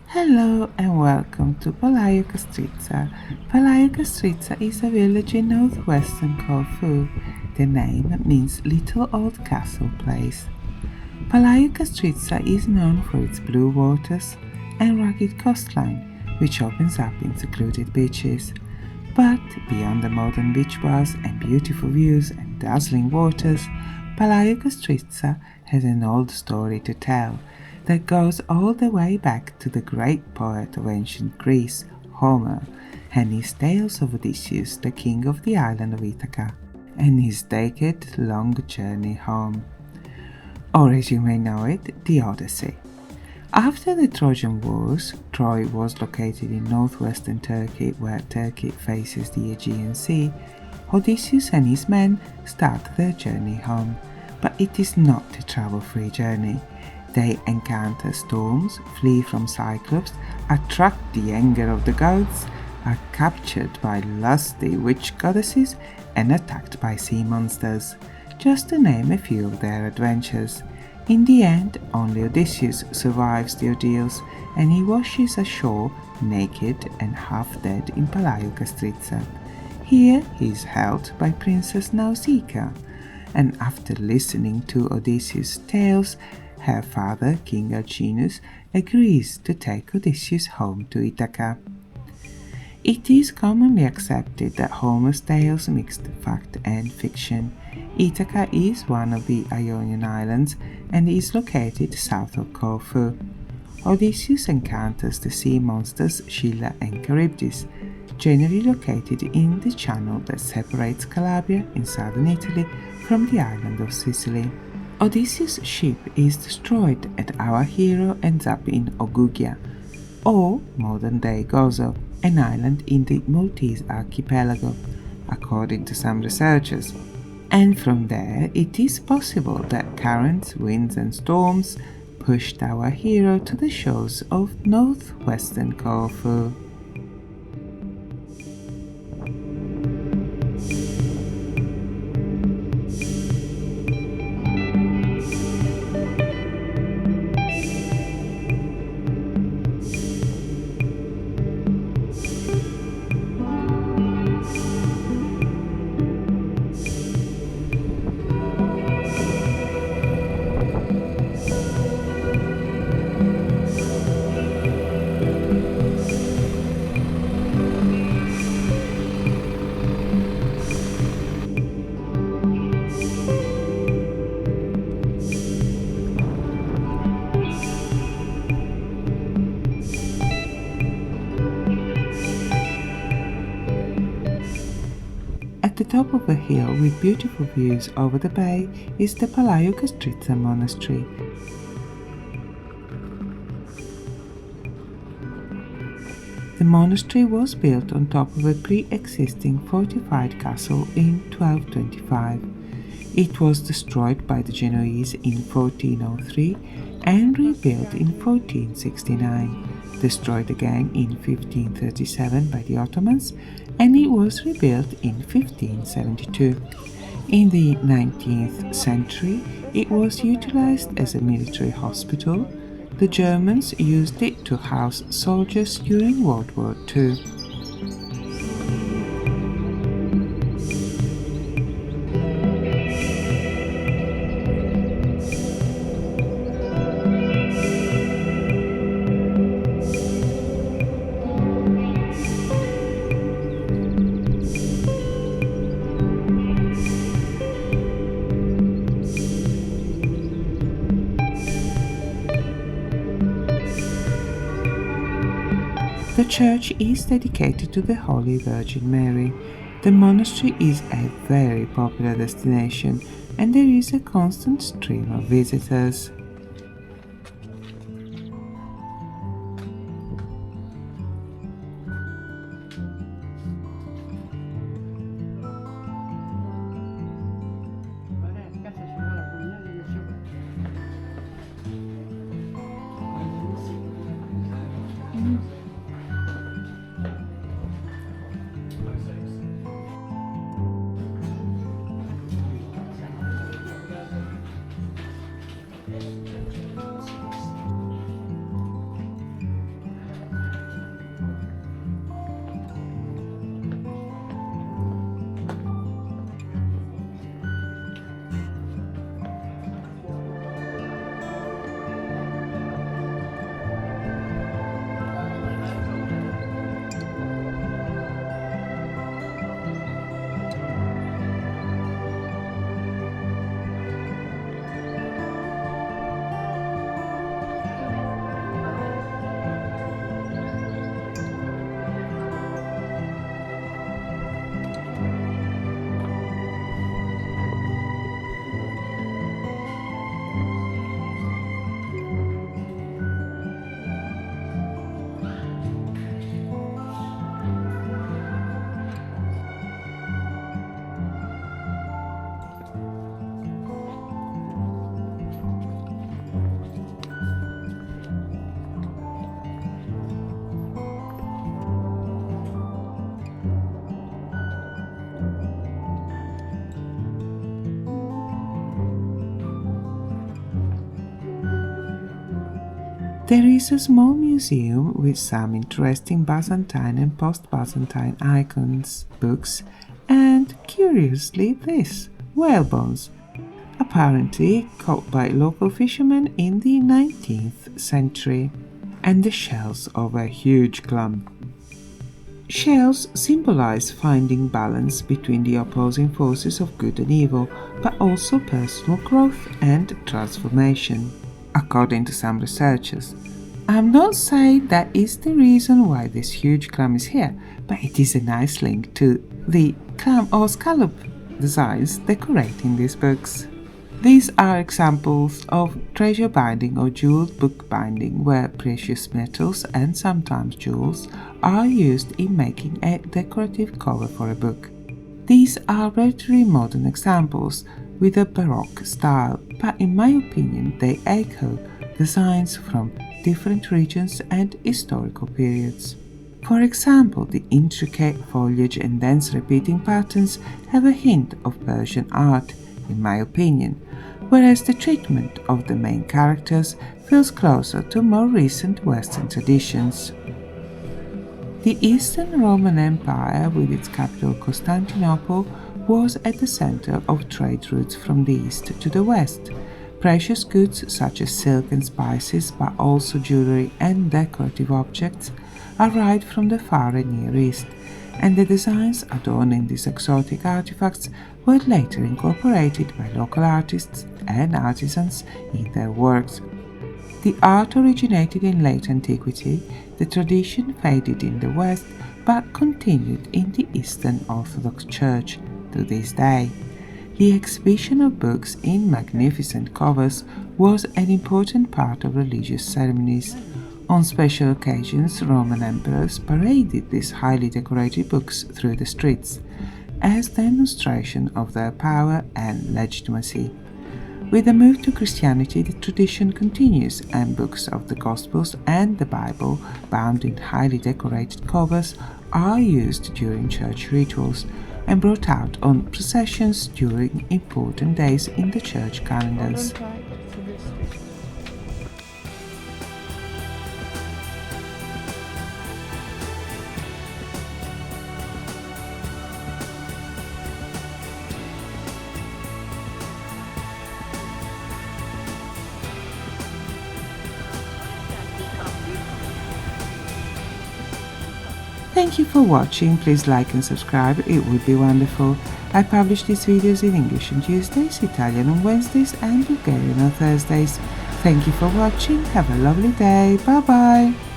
Hello and welcome to Palaiokastritsa. Palaiokastritsa is a village in northwestern Corfu. The name means little old castle place. Palaiokastritsa is known for its blue waters and rugged coastline, which opens up in secluded beaches. But beyond the modern beach bars and beautiful views and dazzling waters, Palaiokastritsa has an old story to tell that goes all the way back to the great poet of ancient Greece, Homer, and his tales of Odysseus, the king of the island of Ithaca, and his decade-long journey home. Or as you may know it, the Odyssey. After the Trojan Wars, Troy was located in northwestern Turkey, where Turkey faces the Aegean Sea. Odysseus and his men start their journey home, but it is not a trouble-free journey. They encounter storms, flee from Cyclops, attract the anger of the gods, are captured by lusty witch goddesses, and attacked by sea monsters, just to name a few of their adventures. In the end, only Odysseus survives the ordeals, and he washes ashore naked and half dead in Palaiokastritsa. Here he is held by Princess Nausicaa, and after listening to Odysseus' tales, her father, King Alcinous, agrees to take Odysseus home to Ithaca. It is commonly accepted that Homer's tales mixed fact and fiction. Ithaca is one of the Ionian Islands and is located south of Corfu. Odysseus encounters the sea monsters Scylla and Charybdis, generally located in the channel that separates Calabria in southern Italy from the island of Sicily. Odysseus' ship is destroyed and our hero ends up in Ogygia, or modern-day Gozo, an island in the Maltese archipelago, according to some researchers. And from there it is possible that currents, winds and storms pushed our hero to the shores of northwestern Corfu. At the top of a hill with beautiful views over the bay is the Palaiokastritsa monastery. The monastery was built on top of a pre-existing fortified castle in 1225. It was destroyed by the Genoese in 1403 and rebuilt in 1469, destroyed again in 1537 by the Ottomans, and it was rebuilt in 1572. In the 19th century, it was utilized as a military hospital. The Germans used it to house soldiers during World War II. The church is dedicated to the Holy Virgin Mary. The monastery is a very popular destination and there is a constant stream of visitors. There is a small museum with some interesting Byzantine and post-Byzantine icons, books, and curiously this, whale bones, apparently caught by local fishermen in the 19th century, and the shells of a huge clam. Shells symbolize finding balance between the opposing forces of good and evil, but also personal growth and transformation, according to some researchers. I'm not saying that is the reason why this huge clam is here, but it is a nice link to the clam or scallop designs decorating these books. These are examples of treasure binding or jeweled book binding, where precious metals and sometimes jewels are used in making a decorative cover for a book. These are relatively modern examples with a Baroque style, but in my opinion they echo designs from different regions and historical periods. For example, the intricate foliage and dense repeating patterns have a hint of Persian art, in my opinion, whereas the treatment of the main characters feels closer to more recent Western traditions. The Eastern Roman Empire, with its capital Constantinople, was at the center of trade routes from the east to the west. Precious goods such as silk and spices, but also jewelry and decorative objects, arrived from the Far and Near East, and the designs adorning these exotic artifacts were later incorporated by local artists and artisans in their works. The art originated in late antiquity, the tradition faded in the West but continued in the Eastern Orthodox Church to this day. The exhibition of books in magnificent covers was an important part of religious ceremonies. On special occasions, Roman emperors paraded these highly decorated books through the streets as demonstration of their power and legitimacy. With the move to Christianity, the tradition continues, and books of the Gospels and the Bible, bound in highly decorated covers, are used during church rituals and brought out on processions during important days in the church calendars. Thank you for watching. Please like and subscribe, it would be wonderful. I publish these videos in English on Tuesdays, Italian on Wednesdays and Bulgarian on Thursdays. Thank you for watching, have a lovely day, bye bye!